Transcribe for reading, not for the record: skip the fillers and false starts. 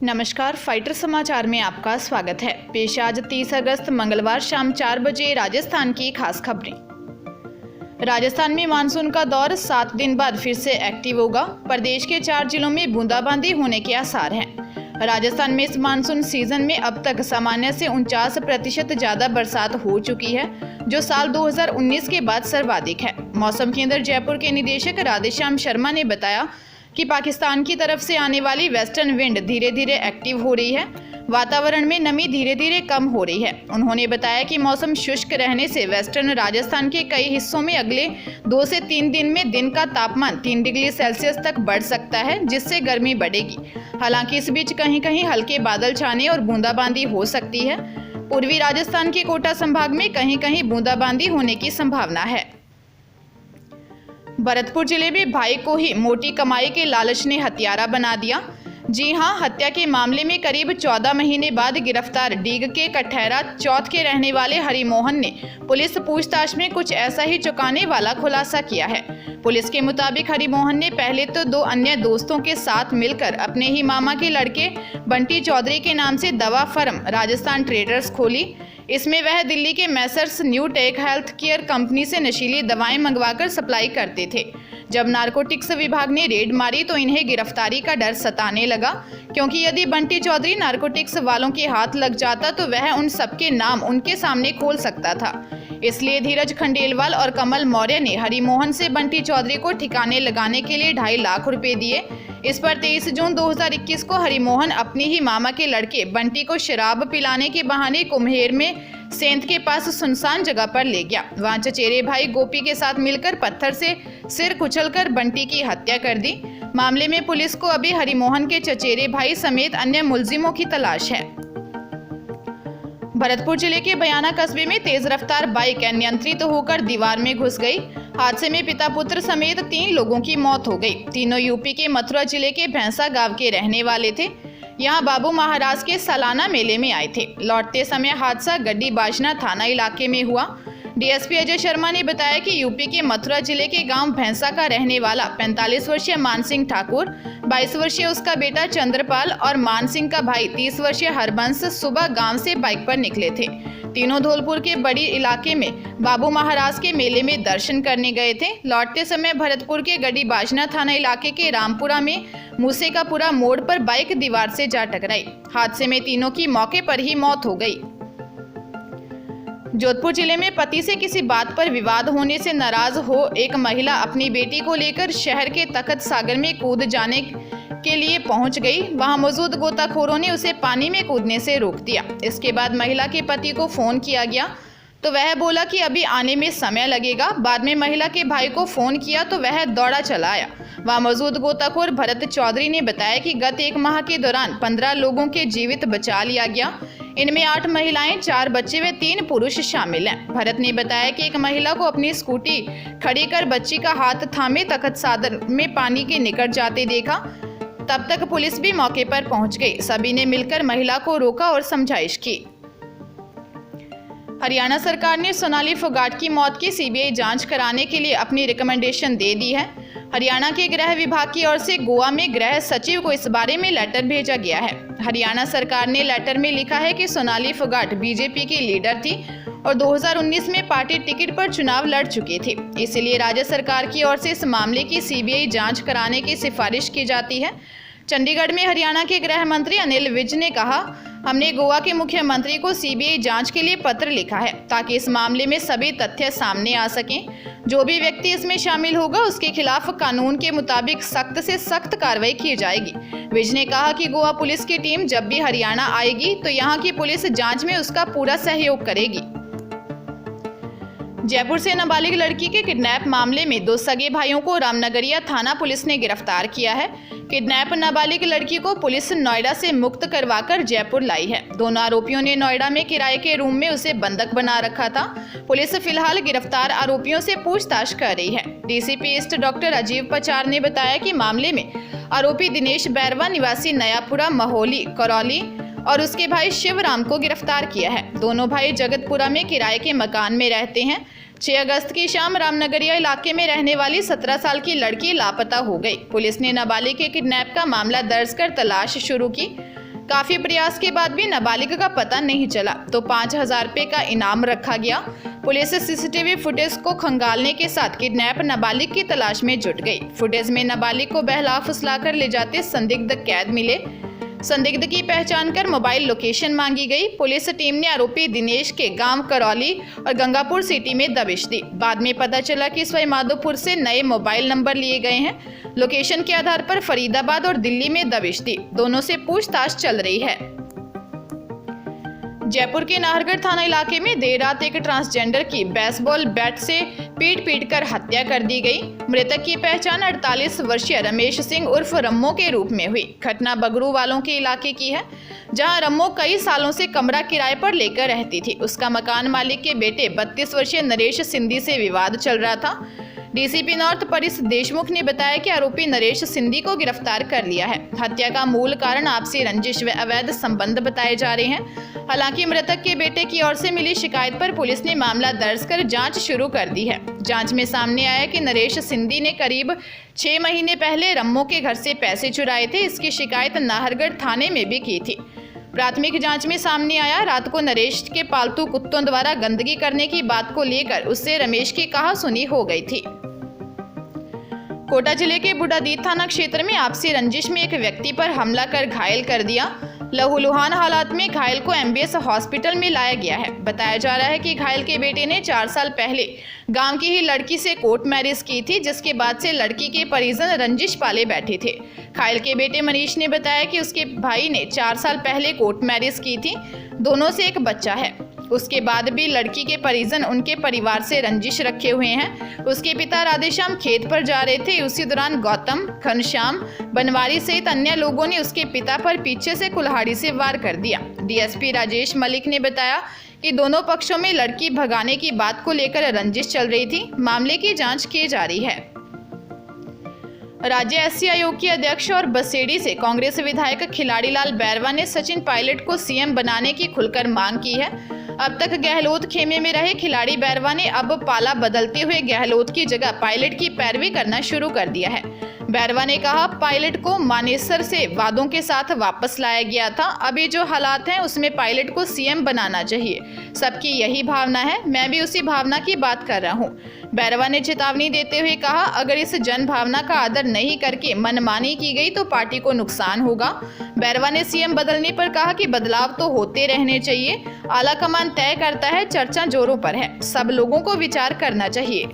नमस्कार, फाइटर समाचार में आपका स्वागत है। पेश आज 30 अगस्त मंगलवार शाम 4 बजे राजस्थान की खास खबरें। राजस्थान में मानसून का दौर 7 दिन बाद फिर से एक्टिव होगा। प्रदेश के 4 जिलों में बूंदाबांदी होने के आसार हैं। राजस्थान में इस मानसून सीजन में अब तक सामान्य से 49% ज्यादा बरसात हो चुकी है, जो साल 2019 के बाद सर्वाधिक है। मौसम केंद्र जयपुर के निदेशक राधेश्याम शर्मा ने बताया कि पाकिस्तान की तरफ से आने वाली वेस्टर्न विंड धीरे धीरे एक्टिव हो रही है। वातावरण में नमी धीरे धीरे कम हो रही है। उन्होंने बताया कि मौसम शुष्क रहने से वेस्टर्न राजस्थान के कई हिस्सों में अगले 2 से 3 दिन में दिन का तापमान 3 डिग्री सेल्सियस तक बढ़ सकता है, जिससे गर्मी बढ़ेगी। हालांकि इस बीच कहीं कहीं हल्के बादल छाने और बूंदाबांदी हो सकती है। पूर्वी राजस्थान के कोटा संभाग में कहीं कहीं बूंदाबांदी होने की संभावना है। भरतपुर जिले में भाई को ही मोटी कमाई के लालच ने हत्यारा बना दिया। जी हां, हत्या के मामले में करीब 14 महीने बाद गिरफ्तार डीग के कठहरा चौथ के रहने वाले हरिमोहन ने पुलिस पूछताछ में कुछ ऐसा ही चौंकाने वाला खुलासा किया है। पुलिस के मुताबिक हरिमोहन ने पहले तो 2 अन्य दोस्तों के साथ मिलकर अपने ही मामा के लड़के बंटी चौधरी के नाम से दवा फर्म राजस्थान ट्रेडर्स खोली। इसमें वह दिल्ली के Messrs new take health care company से नशीली दवाएं मंगवाकर सप्लाई करते थे। जब नारकोटिक्स विभाग ने रेड मारी तो इन्हें गिरफ्तारी का डर सताने लगा, क्योंकि यदि बंटी चौधरी नारकोटिक्स वालों के हाथ लग जाता तो वह उन सबके नाम उनके सामने खोल सकता था। इसलिए धीरज खंडेलवाल और कमल मौर्य ने हरिमोहन से बंटी चौधरी को ठिकाने लगाने के लिए 2.5 लाख रुपए दिए। इस पर 23 जून 2021 को हरिमोहन अपनी ही मामा के लड़के बंटी को शराब पिलाने के बहाने कुम्हेर में सेंध के पास सुनसान जगह पर ले गया। वहां चचेरे भाई गोपी के साथ मिलकर पत्थर से सिर कुचलकर बंटी की हत्या कर दी। मामले में पुलिस को अभी हरिमोहन के चचेरे भाई समेत अन्य मुलजिमों की तलाश है। भरतपुर जिले के बयाना कस्बे में तेज रफ्तार बाइक अनियंत्रित होकर दीवार में घुस गई। हादसे में पिता पुत्र समेत 3 लोगों की मौत हो गई। तीनों यूपी के मथुरा जिले के भैंसा गांव के रहने वाले थे। यहाँ बाबू महाराज के सालाना मेले में आए थे। लौटते समय हादसा गड्डी बाजना थाना इलाके में हुआ। डीएसपी अजय शर्मा ने बताया कि यूपी के मथुरा जिले के गांव भैंसा का रहने वाला 45 वर्षीय मानसिंह ठाकुर, 22 वर्षीय उसका बेटा चंद्रपाल और मानसिंह का भाई 30 वर्षीय हरबंस सुबह गांव से बाइक पर निकले थे। तीनों धौलपुर के बड़ी इलाके में बाबू महाराज के मेले में दर्शन करने गए थे। लौटते समय भरतपुर के गड्डी बाजना थाना इलाके के रामपुरा में मूसे का पूरा मोड़ पर बाइक दीवार से जा टकराई। हादसे में तीनों की मौके पर ही मौत हो गई। जोधपुर जिले में पति से किसी बात पर विवाद होने से नाराज हो एक महिला अपनी बेटी को लेकर शहर के तख्त सागर में कूद जाने के लिए पहुंच गई। वहां मौजूद गोताखोरों ने उसे पानी में कूदने से रोक दिया। इसके बाद महिला के पति को फोन किया गया तो वह बोला कि अभी आने में समय लगेगा। बाद में महिला के भाई को फोन किया तो वह दौड़ा चला आया। वहां मौजूद गोताखोर भरत चौधरी ने बताया कि गत 1 माह के दौरान 15 लोगों के जीवित बचा लिया गया। इनमें 8 महिलाएं, 4 बच्चे व 3 पुरुष शामिल हैं। भरत ने बताया कि एक महिला को अपनी स्कूटी खड़ी कर बच्ची का हाथ थामे तख्त सागर में पानी के निकट जाते देखा। तब तक पुलिस भी मौके पर पहुंच गई। सभी ने मिलकर महिला को रोका और समझाइश की। हरियाणा सरकार ने सोनाली फोगाट की मौत की सीबीआई जांच कराने के लिए अपनी रिकमेंडेशन दे दी है। हरियाणा के गृह विभाग की ओर से गोवा में गृह सचिव को इस बारे में लेटर भेजा गया है। हरियाणा सरकार ने लेटर में लिखा है कि सोनाली फोगाट बीजेपी की लीडर थी और 2019 में पार्टी टिकट पर चुनाव लड़ चुकी थी। इसलिए राज्य सरकार की ओर से इस मामले की सीबीआई जांच कराने की सिफारिश की जाती है। चंडीगढ़ में हरियाणा के गृह मंत्री अनिल विज ने कहा, हमने गोवा के मुख्यमंत्री को सीबीआई जांच के लिए पत्र लिखा है ताकि इस मामले में सभी तथ्य सामने आ सकें। जो भी व्यक्ति इसमें शामिल होगा उसके खिलाफ कानून के मुताबिक सख्त से सख्त कार्रवाई की जाएगी। विज ने कहा कि गोवा पुलिस की टीम जब भी हरियाणा आएगी तो यहाँ की पुलिस जांच में उसका पूरा सहयोग करेगी। जयपुर से नाबालिग लड़की के किडनैप मामले में 2 सगे भाइयों को रामनगरिया थाना पुलिस ने गिरफ्तार किया है। किडनैप नाबालिग लड़की को पुलिस नोएडा से मुक्त करवाकर जयपुर लाई है। दोनों आरोपियों ने नोएडा में किराए के रूम में उसे बंधक बना रखा था। पुलिस फिलहाल गिरफ्तार आरोपियों से पूछताछ कर रही है। डीसीपी ईस्ट डॉक्टर अजीव पचार ने बताया कि मामले में आरोपी दिनेश बैरवा निवासी नयापुरा महोली करौली और उसके भाई शिवराम को गिरफ्तार किया है। दोनों भाई जगतपुरा में किराए के मकान में रहते हैं। 6 अगस्त की शाम रामनगरिया इलाके में रहने वाली 17 साल की लड़की लापता हो गई। पुलिस ने नाबालिग के किडनैप का मामला दर्ज कर तलाश शुरू की। काफी प्रयास के बाद भी नाबालिग का पता नहीं चला तो 5,000 रुपये का इनाम रखा गया। पुलिस सीसीटीवी फुटेज को खंगालने के साथ किडनैप नाबालिग की तलाश में जुट गई। फुटेज में नाबालिग को बहला फुसलाकर ले जाते संदिग्ध कैद मिले। संदिग्ध की पहचान कर मोबाइल लोकेशन मांगी गई। पुलिस टीम ने आरोपी दिनेश के गांव करौली और गंगापुर सिटी में दबिश दी। बाद में पता चला कि सवाईमाधोपुर से नए मोबाइल नंबर लिए गए हैं। लोकेशन के आधार पर फरीदाबाद और दिल्ली में दबिश दी। दोनों से पूछताछ चल रही है। जयपुर के नाहरगढ़ थाना इलाके में देर रात एक ट्रांसजेंडर की बेसबॉल बैट से पीट कर हत्या कर दी गई। मृतक की पहचान 48 वर्षीय रमेश सिंह उर्फ रम्मो के रूप में हुई। घटना बगरू वालों के इलाके की है, जहां रम्मो कई सालों से कमरा किराए पर लेकर रहती थी। उसका मकान मालिक के बेटे 32 वर्षीय नरेश सिंधी से विवाद चल रहा था। डीसीपी नॉर्थ परिस देशमुख ने बताया कि आरोपी नरेश सिंधी को गिरफ्तार कर लिया है। हत्या का मूल कारण आपसी रंजिश व अवैध संबंध बताए जा रहे हैं। हालांकि मृतक के बेटे की ओर से मिली शिकायत पर पुलिस ने मामला दर्ज कर जांच शुरू कर दी है। जांच में सामने आया कि नरेश सिंधी ने करीब 6 महीने पहले रम्मो के घर से पैसे चुराए थे। इसकी शिकायत नाहरगढ़ थाने में भी की थी। प्राथमिक जांच में सामने आया, रात को नरेश के पालतू कुत्तों द्वारा गंदगी करने की बात को लेकर उससे रमेश की कहासुनी हो गई थी। कोटा जिले के बुढ़ादीत थाना क्षेत्र में आपसी रंजिश में एक व्यक्ति पर हमला कर घायल कर दिया। लहूलुहान हालात में घायल को एमबीएस हॉस्पिटल में लाया गया है। बताया जा रहा है कि घायल के बेटे ने 4 साल पहले गांव की ही लड़की से कोर्ट मैरिज की थी, जिसके बाद से लड़की के परिजन रंजिश पाले बैठे थे। घायल के बेटे मनीष ने बताया कि उसके भाई ने 4 साल पहले कोर्ट मैरिज की थी। दोनों से एक बच्चा है। उसके बाद भी लड़की के परिजन उनके परिवार से रंजिश रखे हुए हैं। उसके पिता राधेश्याम खेत पर जा रहे थे। उसी दौरान गौतम, घनश्याम, बनवारी सहित अन्य लोगों ने उसके पिता पर पीछे से कुल्हाड़ी से वार कर दिया। डीएसपी राजेश मलिक ने बताया कि दोनों पक्षों में लड़की भगाने की बात को लेकर रंजिश चल रही थी। मामले की जांच की जा रही है। राज्य एससी आयोग के अध्यक्ष और बसेड़ी से कांग्रेस विधायक खिलाड़ीलाल बैरवा ने सचिन पायलट को सीएम बनाने की खुलकर मांग की है। अब तक गहलोत खेमे में रहे खिलाड़ी बैरवा ने अब पाला बदलते हुए गहलोत की जगह पायलट की पैरवी करना शुरू कर दिया है। बैरवा ने कहा, पायलट को मानेसर से वादों के साथ वापस लाया गया था। अभी जो हालात हैं उसमें पायलट को सीएम बनाना चाहिए। सबकी यही भावना है, मैं भी उसी भावना की बात कर रहा हूं। बैरवा ने चेतावनी देते हुए कहा, अगर इस जन भावना का आदर नहीं करके मनमानी की गई तो पार्टी को नुकसान होगा। बैरवा ने सीएम बदलने पर कहा कि बदलाव तो होते रहने चाहिए, आलाकमान तय करता है, चर्चा जोरों पर है, सब लोगों को विचार करना चाहिए।